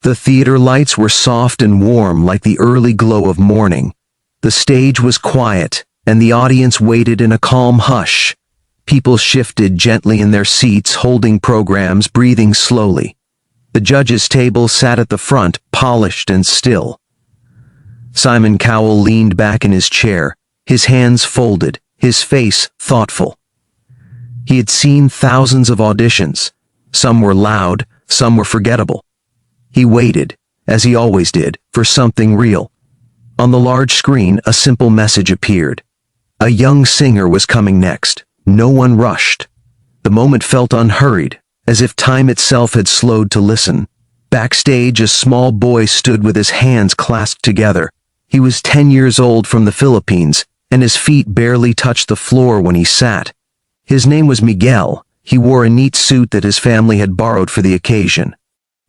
The theater lights were soft and warm like the early glow of morning. The stage was quiet, and the audience waited in a calm hush. People shifted gently in their seats, holding programs, breathing slowly. The judges' table sat at the front, polished and still. Simon Cowell leaned back in his chair, his hands folded, his face thoughtful. He had seen thousands of auditions. Some were loud, some were forgettable. He waited, as he always did, for something real. On the large screen, a simple message appeared. A young singer was coming next. No one rushed. The moment felt unhurried, as if time itself had slowed to listen. Backstage, a small boy stood with his hands clasped together. He was 10 years old, from the Philippines, and his feet barely touched the floor when he sat. His name was Miguel. He wore a neat suit that his family had borrowed for the occasion.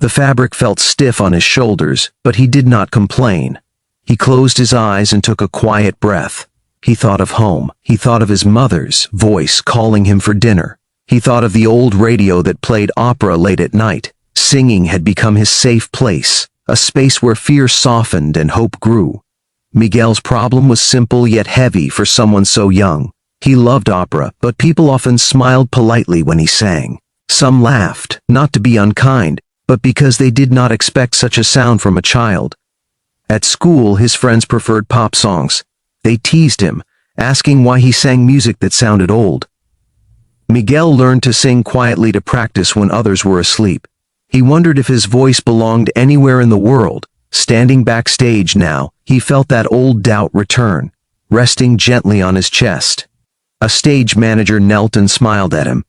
The fabric felt stiff on his shoulders, but he did not complain. He closed his eyes and took a quiet breath. He thought of home. He thought of his mother's voice calling him for dinner. He thought of the old radio that played opera late at night. Singing had become his safe place, a space where fear softened and hope grew. Miguel's problem was simple yet heavy for someone so young. He loved opera, but people often smiled politely when he sang. Some laughed, not to be unkind, but because they did not expect such a sound from a child. At school, his friends preferred pop songs. They teased him, asking why he sang music that sounded old. Miguel learned to sing quietly to practice when others were asleep. He wondered if his voice belonged anywhere in the world. Standing backstage now, he felt that old doubt return, resting gently on his chest. A stage manager knelt and smiled at him.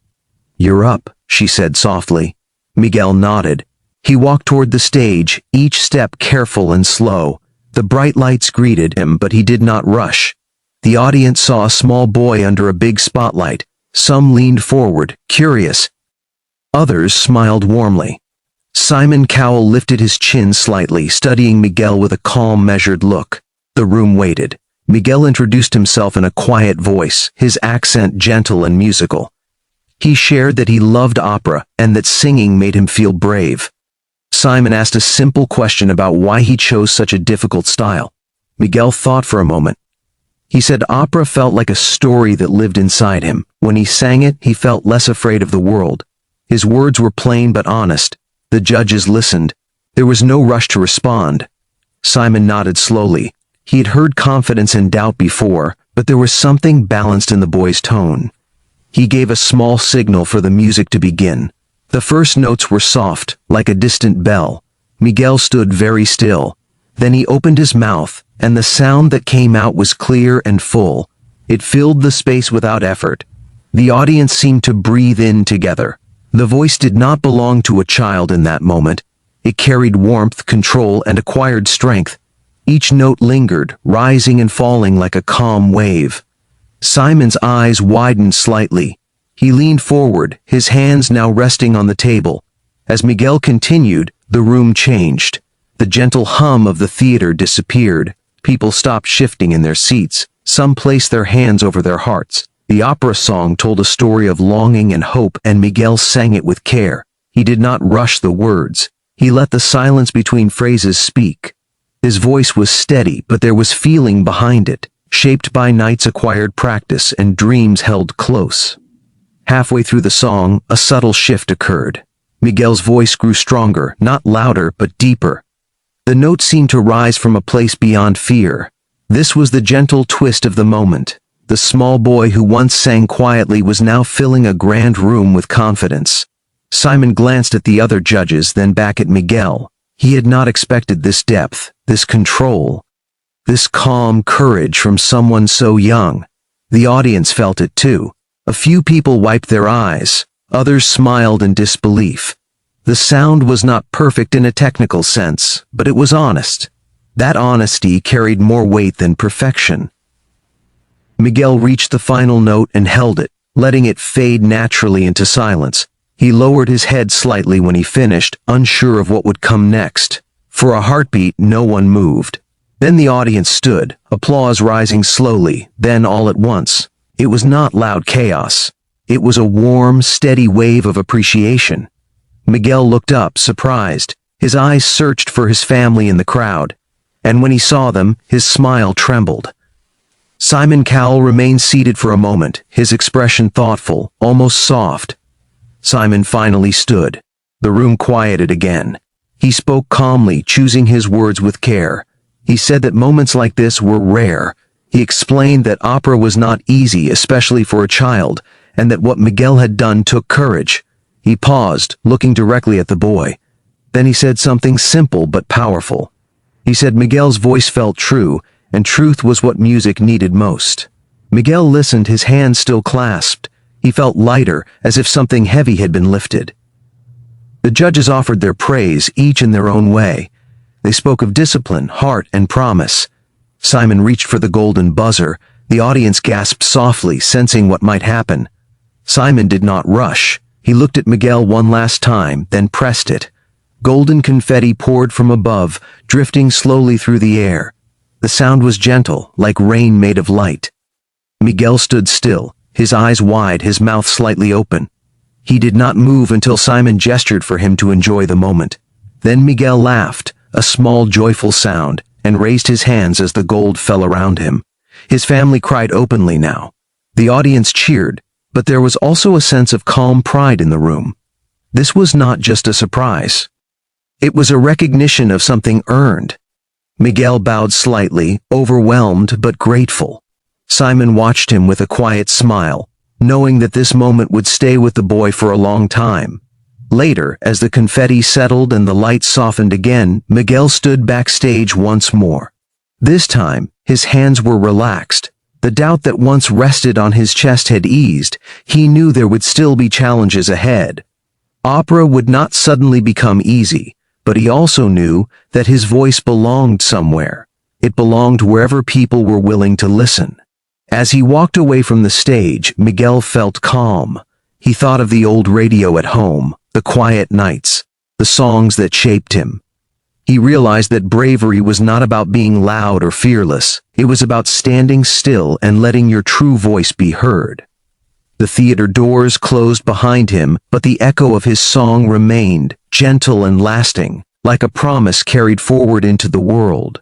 "You're up," she said softly. Miguel nodded. He walked toward the stage, each step careful and slow. The bright lights greeted him, but he did not rush. The audience saw a small boy under a big spotlight. Some leaned forward, curious. Others smiled warmly. Simon Cowell lifted his chin slightly, studying Miguel with a calm, measured look. The room waited. Miguel introduced himself in a quiet voice, his accent gentle and musical. He shared that he loved opera and that singing made him feel brave. Simon asked a simple question about why he chose such a difficult style. Miguel thought for a moment. He said opera felt like a story that lived inside him. When he sang it, he felt less afraid of the world. His words were plain but honest. The judges listened. There was no rush to respond. Simon nodded slowly. He had heard confidence and doubt before, but there was something balanced in the boy's tone. He gave a small signal for the music to begin. The first notes were soft, like a distant bell. Miguel stood very still. Then he opened his mouth, and the sound that came out was clear and full. It filled the space without effort. The audience seemed to breathe in together. The voice did not belong to a child in that moment. It carried warmth, control, and acquired strength. Each note lingered, rising and falling like a calm wave. Simon's eyes widened slightly. He leaned forward, his hands now resting on the table. As Miguel continued, the room changed. The gentle hum of the theater disappeared. People stopped shifting in their seats. Some placed their hands over their hearts. The opera song told a story of longing and hope, and Miguel sang it with care. He did not rush the words. He let the silence between phrases speak. His voice was steady, but there was feeling behind it, shaped by nights acquired practice and dreams held close. Halfway through the song, a subtle shift occurred. Miguel's voice grew stronger, not louder, but deeper. The notes seemed to rise from a place beyond fear. This was the gentle twist of the moment. The small boy who once sang quietly was now filling a grand room with confidence. Simon glanced at the other judges, then back at Miguel. He had not expected this depth, this control, this calm courage from someone so young. The audience felt it too. A few people wiped their eyes. Others smiled in disbelief. The sound was not perfect in a technical sense, but it was honest. That honesty carried more weight than perfection. Miguel reached the final note and held it, letting it fade naturally into silence. He lowered his head slightly when he finished, unsure of what would come next. For a heartbeat, no one moved. Then the audience stood, applause rising slowly, then all at once. It was not loud chaos. It was a warm, steady wave of appreciation. Miguel looked up, surprised. His eyes searched for his family in the crowd, and when he saw them, his smile trembled. Simon Cowell remained seated for a moment, his expression thoughtful, almost soft. Simon finally stood. The room quieted again. He spoke calmly, choosing his words with care. He said that moments like this were rare. He explained that opera was not easy, especially for a child, and that what Miguel had done took courage. He paused, looking directly at the boy. Then he said something simple but powerful. He said Miguel's voice felt true, and truth was what music needed most. Miguel listened, his hands still clasped. He felt lighter, as if something heavy had been lifted. The judges offered their praise, each in their own way. They spoke of discipline, heart, and promise. Simon reached for the golden buzzer. The audience gasped softly, sensing what might happen. Simon did not rush. He looked at Miguel one last time, then pressed it. Golden confetti poured from above, drifting slowly through the air. The sound was gentle, like rain made of light. Miguel stood still, his eyes wide, his mouth slightly open. He did not move until Simon gestured for him to enjoy the moment. Then Miguel laughed, a small joyful sound, and raised his hands as the gold fell around him. His family cried openly now. The audience cheered, but there was also a sense of calm pride in the room. This was not just a surprise. It was a recognition of something earned. Miguel bowed slightly, overwhelmed but grateful. Simon watched him with a quiet smile, knowing that this moment would stay with the boy for a long time. Later, as the confetti settled and the lights softened again, Miguel stood backstage once more. This time, his hands were relaxed. The doubt that once rested on his chest had eased. He knew there would still be challenges ahead. Opera would not suddenly become easy, but he also knew that his voice belonged somewhere. It belonged wherever people were willing to listen. As he walked away from the stage, Miguel felt calm. He thought of the old radio at home, the quiet nights, the songs that shaped him. He realized that bravery was not about being loud or fearless. It was about standing still and letting your true voice be heard. The theater doors closed behind him, but the echo of his song remained, gentle and lasting, like a promise carried forward into the world.